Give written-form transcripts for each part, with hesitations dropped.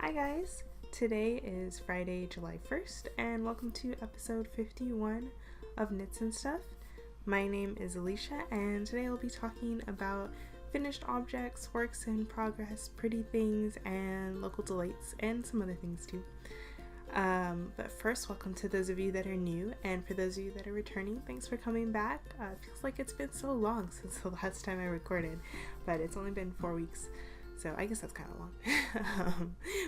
Hi guys! Today is Friday, July 1st, and welcome to episode 51 of Knits and Stuff. My name is Alicia, and today I'll be talking about finished objects, works in progress, pretty things, and local delights, and some other things too. But first, welcome to those of you that are new, and for those of you that are returning, thanks for coming back. It feels like it's been so long since the last time I recorded, but it's only been 4 weeks. So I guess that's kind of long.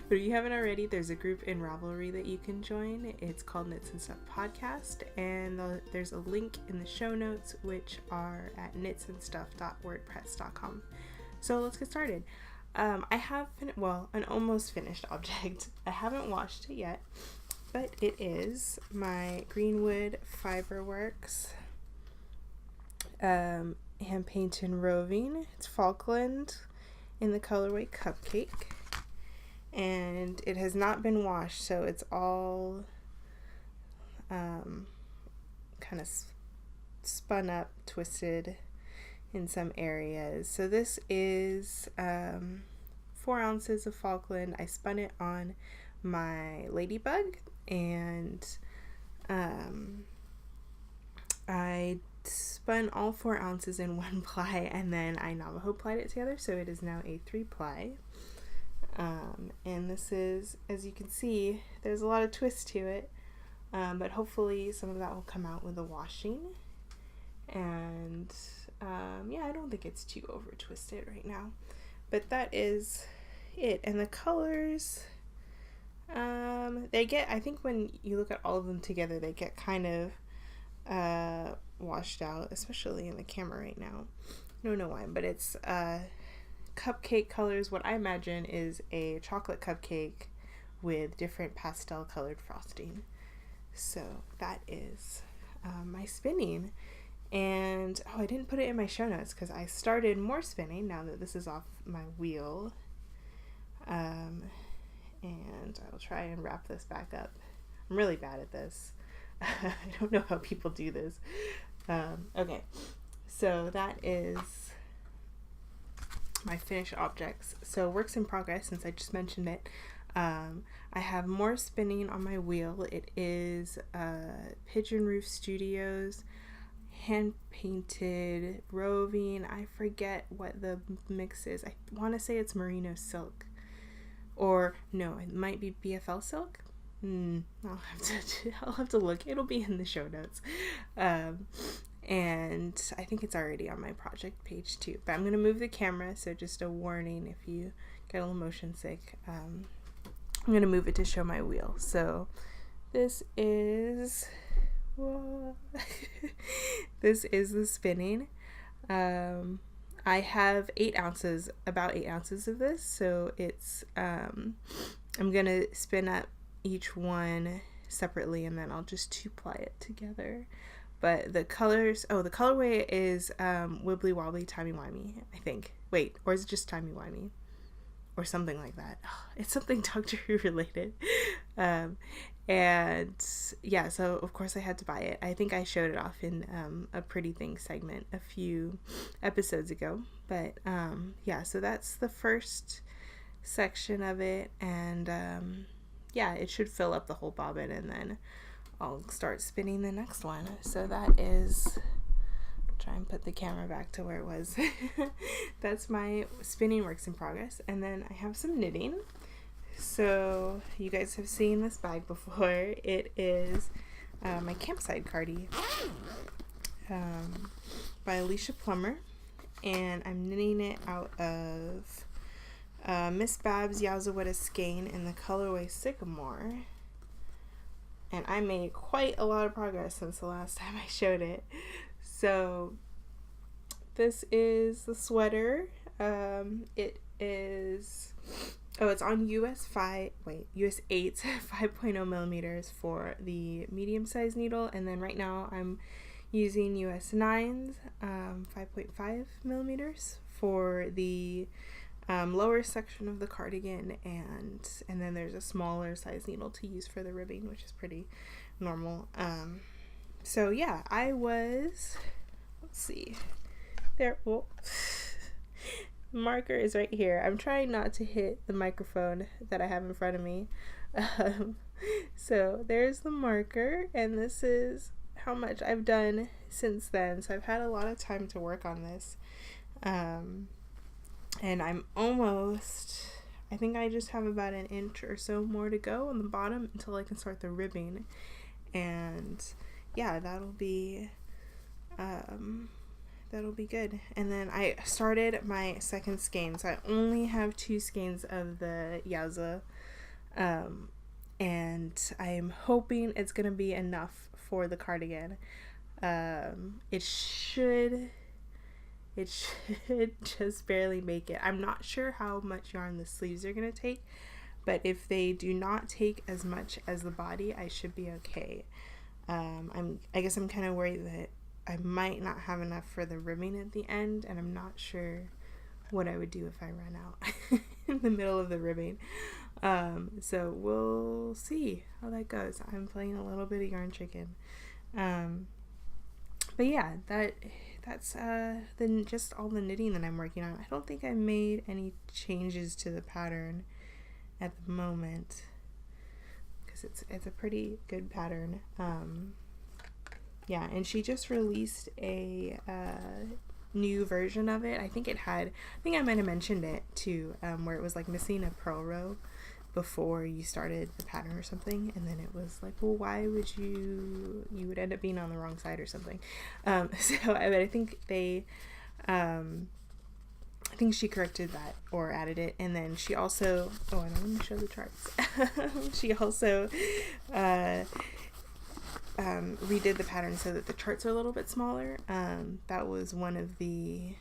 But if you haven't already, there's a group in Ravelry that you can join. It's called Knits and Stuff Podcast, and there's a link in the show notes, which are at knitsandstuff.wordpress.com. So let's get started. I have an almost finished object. I haven't washed it yet, but it is my Greenwood Fiberworks hand painted roving. It's Falkland in the colorway Cupcake, and it has not been washed, so it's all kind of spun up, twisted in some areas. So this is 4 ounces of Falkland. I spun it on my Ladybug, and I spun all 4 ounces in 1 ply, and then I Navajo plied it together, so it is now a 3 ply. And this is, as you can see, there's a lot of twist to it, but hopefully some of that will come out with the washing. And yeah, I don't think it's too over twisted right now, but that is it. And the colors, they get, I think when you look at all of them together, they get kind of washed out, especially in the camera right now. I don't know why, but it's cupcake colors. What I imagine is a chocolate cupcake with different pastel colored frosting. So that is my spinning. And I didn't put it in my show notes because I started more spinning now that this is off my wheel. And I'll try and wrap this back up. I'm really bad at this. I don't know how people do this. Okay, so that is my finished objects. So works in progress, since I just mentioned it. I have more spinning on my wheel. It is Pigeon Roof Studios hand painted roving. I forget what the mix is. I want to say it's merino silk, or no, it might be BFL silk. I'll have to look. It'll be in the show notes. And I think it's already on my project page too. But I'm going to move the camera, so just a warning if you get a little motion sick. I'm going to move it to show my wheel. So this is this is the spinning. I have 8 ounces, about 8 ounces of this. So it's I'm going to spin up each one separately, and then I'll just 2-ply it together. But the colors, the colorway is Wibbly Wobbly Timey Wimey, I think. Wait, or is it just Timey Wimey? Or something like that. It's something Doctor Who related. And yeah, so of course I had to buy it. I think I showed it off in a Pretty Things segment a few episodes ago. But yeah, so that's the first section of it, and yeah, it should fill up the whole bobbin, and then I'll start spinning the next one. So that is, try and put the camera back to where it was. That's my spinning works in progress. And then I have some knitting. So you guys have seen this bag before. It is my campsite cardie by Alicia Plummer, and I'm knitting it out of Miss Babs Yazawetta Skein in the colorway Sycamore. And I made quite a lot of progress since the last time I showed it. So this is the sweater. It is, it's on US 8 5.0 millimeters for the medium size needle, and then right now I'm using US 9s 5.5 millimeters for the lower section of the cardigan, and then there's a smaller size needle to use for the ribbing, which is pretty normal. So yeah, I was, let's see, there, marker is right here. I'm trying not to hit the microphone that I have in front of me. So there's the marker, and this is how much I've done since then. So I've had a lot of time to work on this. And I'm almost, I think I just have about an inch or so more to go on the bottom until I can start the ribbing. And yeah, that'll be good. And then I started my second skein, so I only have 2 skeins of the Yaza, and I am hoping it's gonna be enough for the cardigan. It should just barely make it. I'm not sure how much yarn the sleeves are gonna take, but if they do not take as much as the body, I should be okay. I guess I'm kind of worried that I might not have enough for the ribbing at the end, and I'm not sure what I would do if I ran out in the middle of the ribbing. So we'll see how that goes. I'm playing a little bit of yarn chicken. But yeah, that's then just all the knitting that I'm working on. I don't think I made any changes to the pattern at the moment, because it's a pretty good pattern. Yeah, and she just released a new version of it. I think I might have mentioned it too, where it was like missing a purl row before you started the pattern or something, and then it was like, well, why would you would end up being on the wrong side or something. So I think they I think she corrected that or added it, and then she also, oh, and I want to show the charts. She also redid the pattern so that the charts are a little bit smaller. That was one of the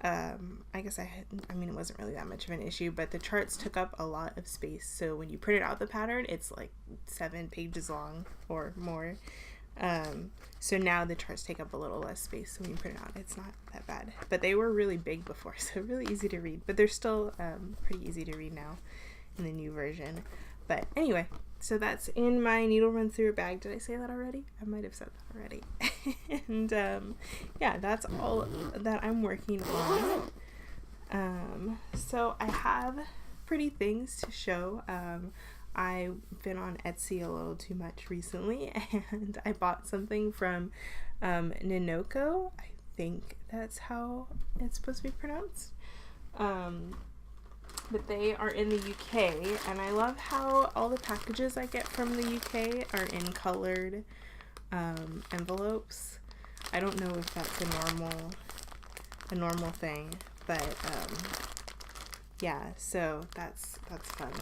I guess I mean, it wasn't really that much of an issue, but the charts took up a lot of space. So when you printed out the pattern, it's like 7 pages long or more. So now the charts take up a little less space. So when you print it out, it's not that bad. But they were really big before, so really easy to read. But they're still pretty easy to read now in the new version. But anyway, so that's in my needle run through bag. Did I say that already? I might have said that already. And yeah, that's all that I'm working on. So I have pretty things to show. I've been on Etsy a little too much recently, and I bought something from Ninoko. I think that's how it's supposed to be pronounced. But they are in the UK, and I love how all the packages I get from the UK are in colored envelopes. I don't know if that's a normal thing, but yeah, so that's fun.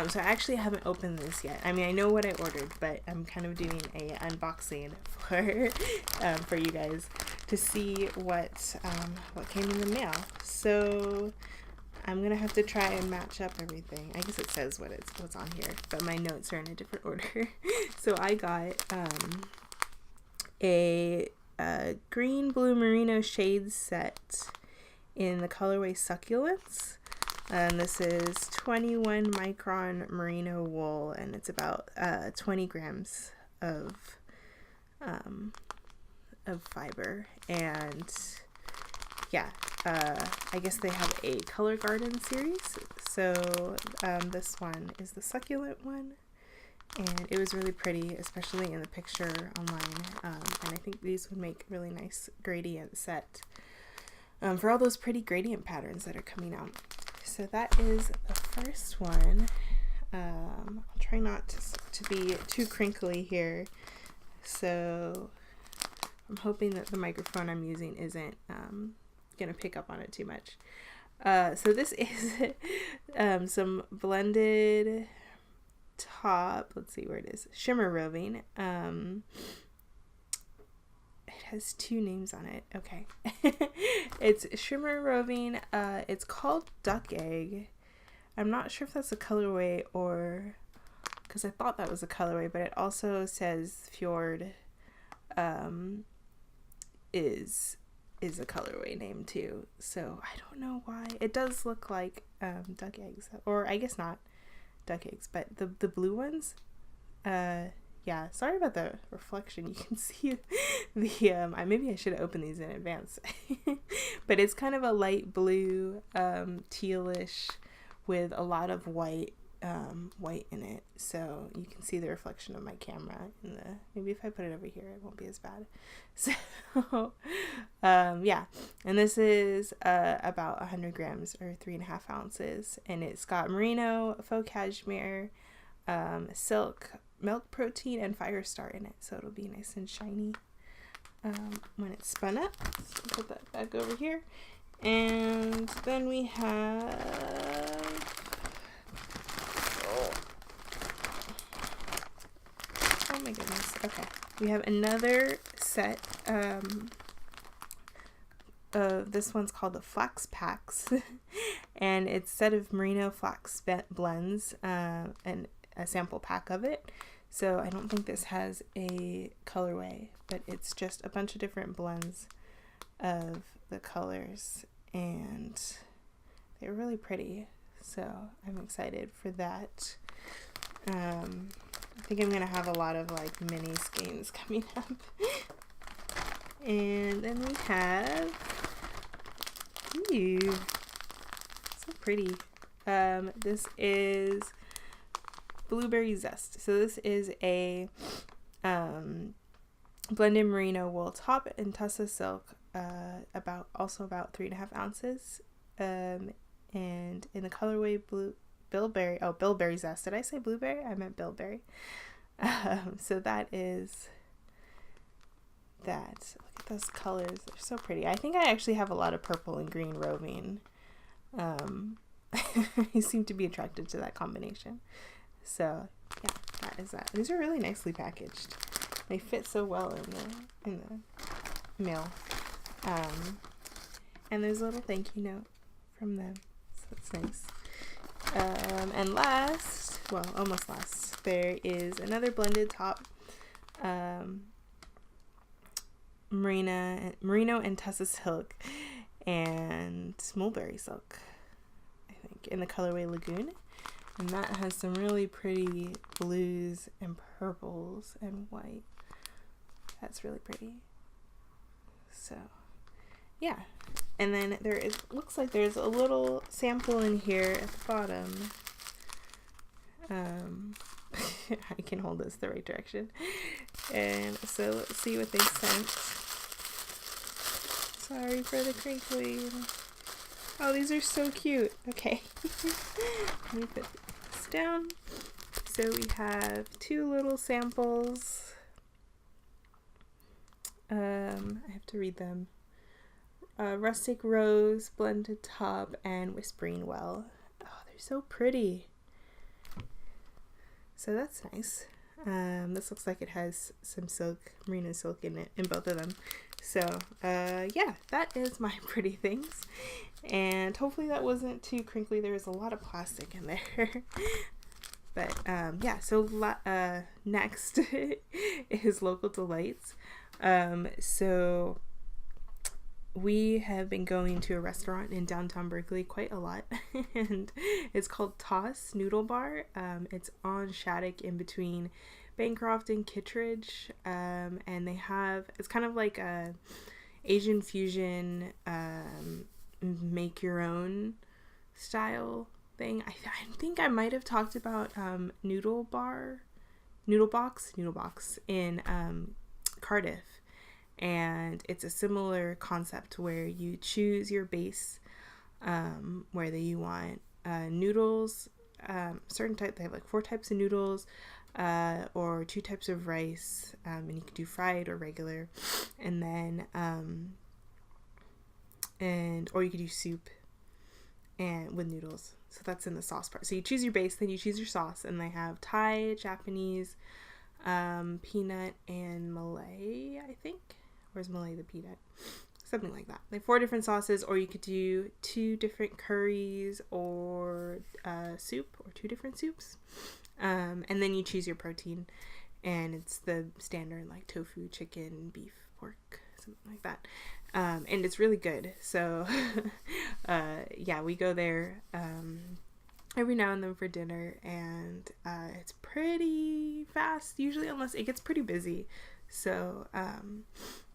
So I actually haven't opened this yet. I mean, I know what I ordered, but I'm kind of doing a unboxing for you guys to see what came in the mail. So I'm gonna have to try and match up everything. I guess it says what's on here, but my notes are in a different order. So I got a green blue merino shades set in the colorway Succulents. And this is 21 micron merino wool, and it's about 20 grams of fiber. And yeah, I guess they have a color garden series. So this one is the succulent one, and it was really pretty, especially in the picture online. And I think these would make really nice gradient set for all those pretty gradient patterns that are coming out. So that is the first one. I'll try not to be too crinkly here. So I'm hoping that the microphone I'm using isn't gonna pick up on it too much. So this is some blended top. Let's see where it is. Shimmer roving. It has 2 names on it. Okay. It's shimmer roving. It's called duck egg. I'm not sure if that's a colorway or, because I thought that was a colorway, but it also says fjord is a colorway name too. So I don't know why. It does look like duck eggs, or I guess not duck eggs, but the blue ones, yeah, sorry about the reflection. You can see the maybe I should have opened these in advance. But it's kind of a light blue, tealish with a lot of white in it, so you can see the reflection of my camera in the, maybe if I put it over here it won't be as bad. So yeah, and this is about 100 grams or 3.5 ounces, and it's got merino, faux cashmere, silk, milk protein, and fire star in it, so it'll be nice and shiny when it's spun up. So put that back over here, and then we have oh my goodness, okay, we have another set. This one's called the Flax Packs, and it's a set of merino flax blends, and a sample pack of it. So I don't think this has a colorway, but it's just a bunch of different blends of the colors, and they're really pretty. So I'm excited for that. I think I'm gonna have a lot of like mini skeins coming up. And then we have, ooh, so pretty. This is blueberry zest. So this is a blended merino wool top and tussa silk, about 3.5 ounces, and in the colorway bilberry zest. Did I say blueberry? I meant bilberry. So that is that. Look at those colors, they're so pretty. I think I actually have a lot of purple and green roving. I seem to be attracted to that combination. So yeah, that is that. These are really nicely packaged. They fit so well in the mail. And there's a little thank you note from them, so that's nice. And almost last, there is another blended top, merino and tussa silk and mulberry silk, I think, in the colorway Lagoon. And that has some really pretty blues and purples and white. That's really pretty. So yeah, and then looks like there's a little sample in here at the bottom. I can hold this the right direction. And so let's see what they sent. Sorry for the crinkly. Oh, these are so cute. Okay. Let me put this down. So we have 2 little samples. I have to read them. Rustic Rose, Blended Top, and Whispering Well. Oh, they're so pretty. So that's nice. This looks like it has some silk, merino silk in it, in both of them. So, yeah, that is my pretty things. And hopefully that wasn't too crinkly. There was a lot of plastic in there. But, yeah, so next is Local Delights. So we have been going to a restaurant in downtown Berkeley quite a lot, and it's called Toss Noodle Bar. It's on Shattuck in between Bancroft and Kittredge, and it's kind of like a Asian fusion, make your own style thing. I think I might have talked about Noodle Box in Cardiff. And it's a similar concept where you choose your base, whether you want noodles, certain type. They have like 4 types of noodles, or 2 types of rice, and you can do fried or regular, and then or you could do soup and with noodles. So that's in the sauce part. So you choose your base, then you choose your sauce, and they have Thai, Japanese, peanut, and Malay, I think. Where's Malay the peanut? Something like that. Like 4 different sauces, or you could do 2 different curries or soup, or 2 different soups. And then you choose your protein, and it's the standard like tofu, chicken, beef, pork, something like that. And it's really good. So yeah, we go there every now and then for dinner, and it's pretty fast usually, unless it gets pretty busy. So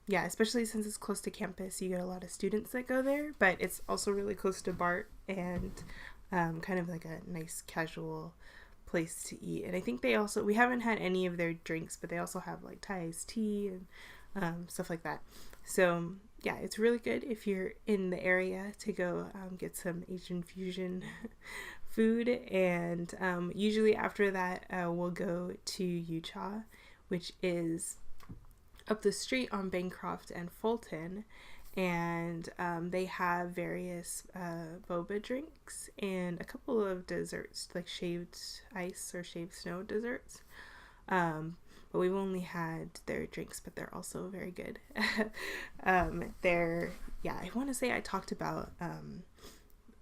yeah, especially since it's close to campus, you get a lot of students that go there, but it's also really close to BART, and kind of like a nice casual place to eat. And I think we haven't had any of their drinks, but they also have like Thai iced tea and stuff like that. So yeah, it's really good if you're in the area to go get some Asian fusion food. And usually after that, we'll go to Yucha, which is up the street on Bancroft and Fulton. And they have various boba drinks and a couple of desserts, like shaved ice or shaved snow desserts. But we've only had their drinks, but they're also very good. I want to say I talked about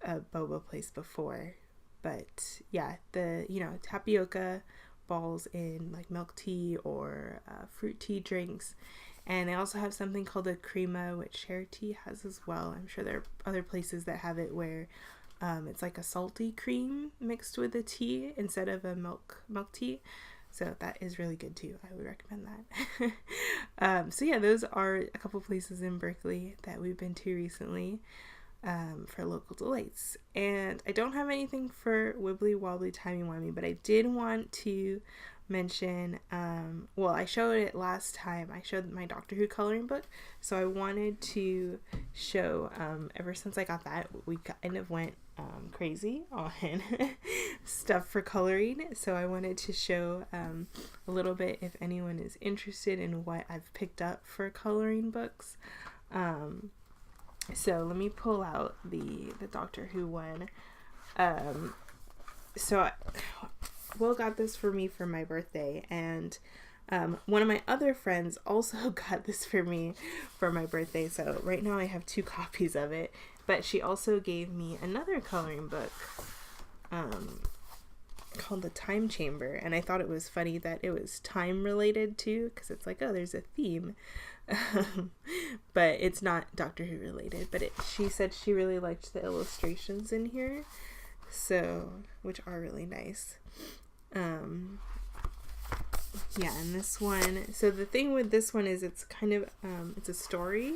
a boba place before, but yeah, the tapioca balls in like milk tea or fruit tea drinks. And they also have something called a crema, which Share Tea has as well. I'm sure there are other places that have it where it's like a salty cream mixed with a tea instead of a milk tea. So that is really good too. I would recommend that. So yeah, those are a couple places in Berkeley that we've been to recently for local delights. And I don't have anything for Wibbly Wobbly Timey Wimey, but I did want to mention, I showed it last time. I showed my Doctor Who coloring book, so I wanted to show, ever since I got that, we kind of went crazy on stuff for coloring, so I wanted to show a little bit if anyone is interested in what I've picked up for coloring books. So let me pull out the Doctor Who one. Will got this for me for my birthday, and one of my other friends also got this for me for my birthday, so right now I have 2 copies of it, but she also gave me another coloring book called The Time Chamber, and I thought it was funny that it was time related too, because it's like, oh, there's a theme. But it's not Doctor Who related, but she said she really liked the illustrations in here, so, which are really nice. And this one, so the thing with this one is it's kind of it's a story,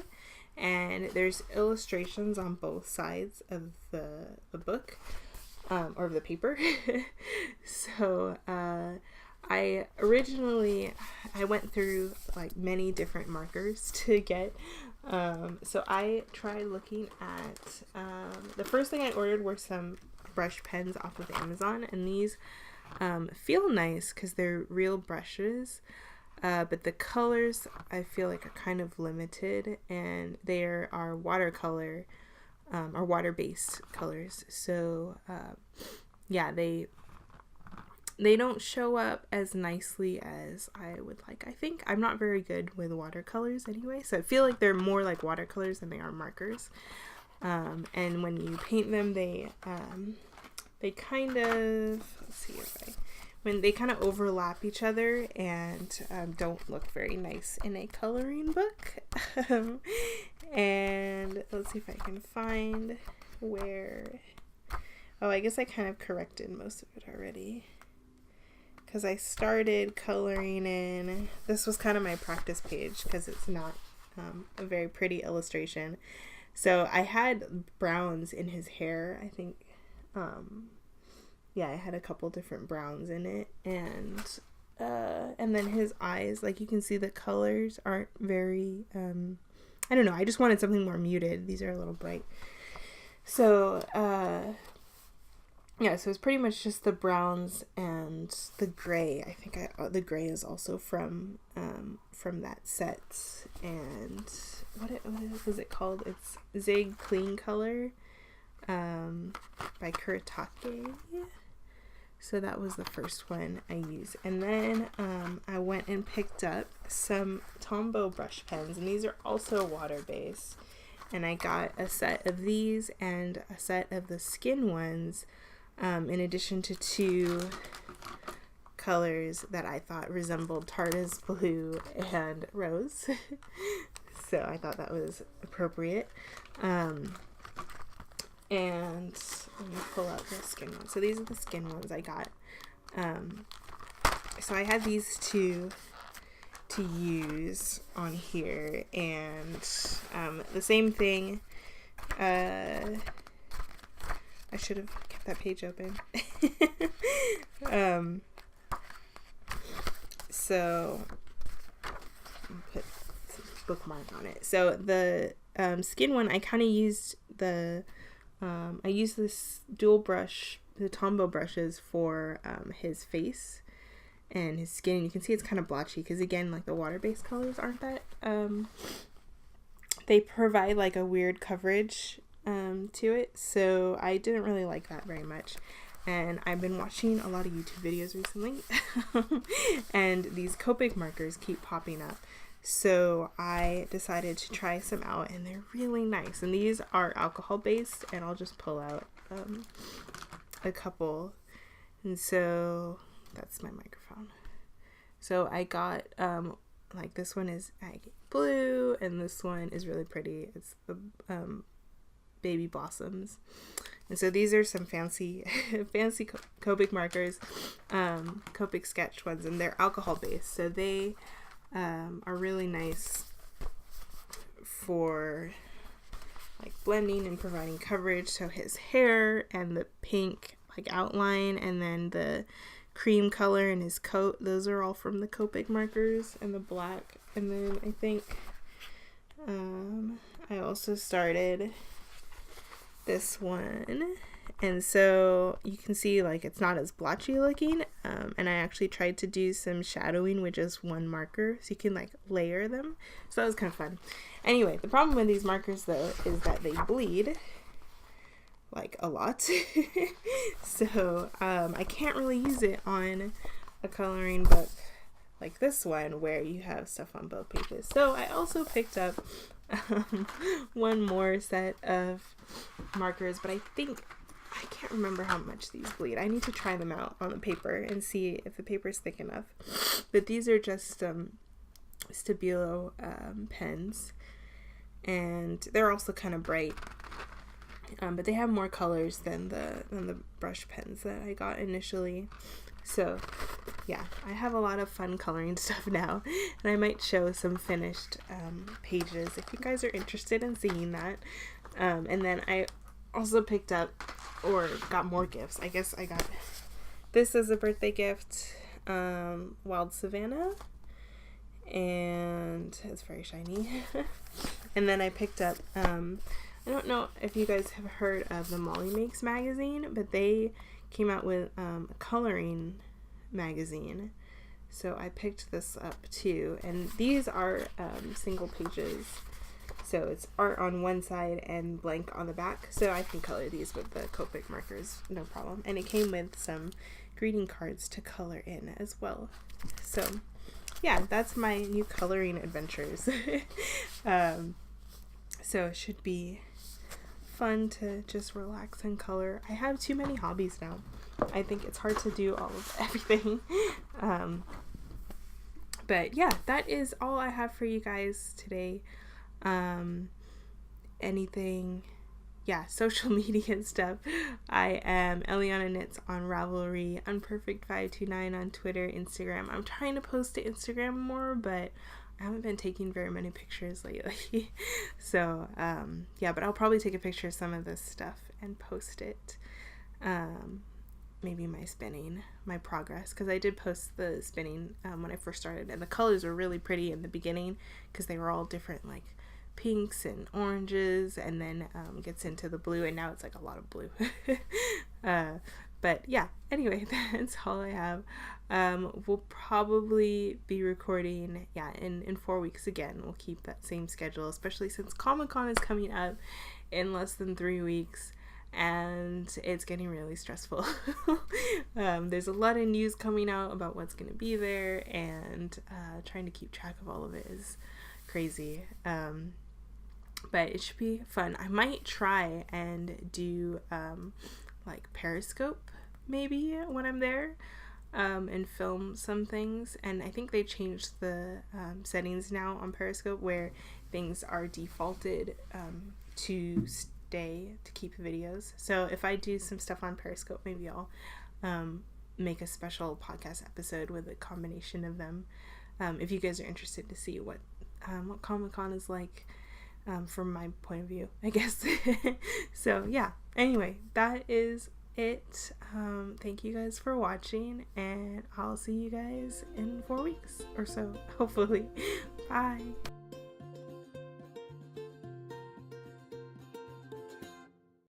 and there's illustrations on both sides of the book, or of the paper. So I went through like many different markers to get, so I tried looking at the first thing I ordered were some brush pens off of Amazon, and these feel nice because they're real brushes, but the colors I feel like are kind of limited, and they are watercolor or water-based colors, so they don't show up as nicely as I would like. I think I'm not very good with watercolors anyway, so I feel like they're more like watercolors than they are markers, and when you paint them, they kind of, when they kind of overlap each other and don't look very nice in a coloring book. And let's see if I can find where, I guess I kind of corrected most of it already, because I started coloring in, this was kind of my practice page because it's not a very pretty illustration. So I had browns in his hair, I think. I had a couple different browns in it, and then his eyes, like you can see the colors aren't very, I don't know, I just wanted something more muted. These are a little bright. So, so it's pretty much just the browns and the gray. I think the gray is also from that set. And what was it called? It's Zig Clean Color by Kuretake. So that was the first one I used. And then I went and picked up some Tombow brush pens, and these are also water-based. And I got a set of these and a set of the skin ones, in addition to 2 colors that I thought resembled Tarta's blue and rose. So I thought that was appropriate. And let me pull out the skin ones. So these are the skin ones I got. So I had these two to use on here, and the same thing. I should have kept that page open. So I'll put some bookmark on it. So the skin one, I kind of used the I used this dual brush, the Tombow brushes, for his face and his skin. You can see it's kind of blotchy because, again, like the water-based colors aren't that they provide like a weird coverage to it, so I didn't really like that very much. And I've been watching a lot of YouTube videos recently and these Copic markers keep popping up, so I decided to try some out, and they're really nice. And these are alcohol based, and I'll just pull out a couple. And so that's my microphone. So I got like this one is agate blue, and this one is really pretty. It's the baby blossoms. And so these are some fancy Copic markers, Copic sketch ones, and they're alcohol based, so they are really nice for like blending and providing coverage. So his hair and the pink like outline, and then the cream color in his coat, those are all from the Copic markers, and the black. And then I think I also started this one, and so you can see like it's not as blotchy looking, and I actually tried to do some shadowing with just one marker, so you can like layer them, so that was kind of fun. Anyway, the problem with these markers though is that they bleed like a lot. So I can't really use it on a coloring book like this one where you have stuff on both pages. So I also picked up one more set of markers, but I can't remember how much these bleed. I need to try them out on the paper and see if the paper is thick enough. But these are just Stabilo pens, and they're also kind of bright, but they have more colors than the brush pens that I got initially. So yeah, I have a lot of fun coloring stuff now, and I might show some finished pages if you guys are interested in seeing that. And then I also picked up, or got more gifts. I guess I got this as a birthday gift, Wild Savannah, and it's very shiny. And then I picked up, I don't know if you guys have heard of the Molly Makes magazine, but they came out with a coloring magazine, so I picked this up too. And these are single pages, so it's art on one side and blank on the back, so I can color these with the Copic markers, no problem. And it came with some greeting cards to color in as well. So yeah, that's my new coloring adventures. So it should be fun to just relax and color. I have too many hobbies now. I think it's hard to do all of everything. But yeah, that is all I have for you guys today. Anything, yeah, social media stuff. I am Eliana Knits on Ravelry, Unperfect529 on Twitter, Instagram. I'm trying to post to Instagram more, but I haven't been taking very many pictures lately. So yeah, but I'll probably take a picture of some of this stuff and post it. Maybe my spinning, my progress, because I did post the spinning when I first started, and the colors were really pretty in the beginning because they were all different, like pinks and oranges, and then gets into the blue, and now it's like a lot of blue. But yeah, anyway, that's all I have. We'll probably be recording, yeah, in 4 weeks again. We'll keep that same schedule, especially since Comic-Con is coming up in less than 3 weeks, and it's getting really stressful. There's a lot of news coming out about what's going to be there, and trying to keep track of all of it is crazy. But it should be fun. I might try and do like Periscope maybe when I'm there, and film some things. And I think they changed the settings now on Periscope where things are defaulted to day to keep videos. So if I do some stuff on Periscope, maybe I'll make a special podcast episode with a combination of them. If you guys are interested to see what Comic-Con is like from my point of view, I guess. So yeah, anyway, that is it. Thank you guys for watching, and I'll see you guys in 4 weeks or so, hopefully. Bye.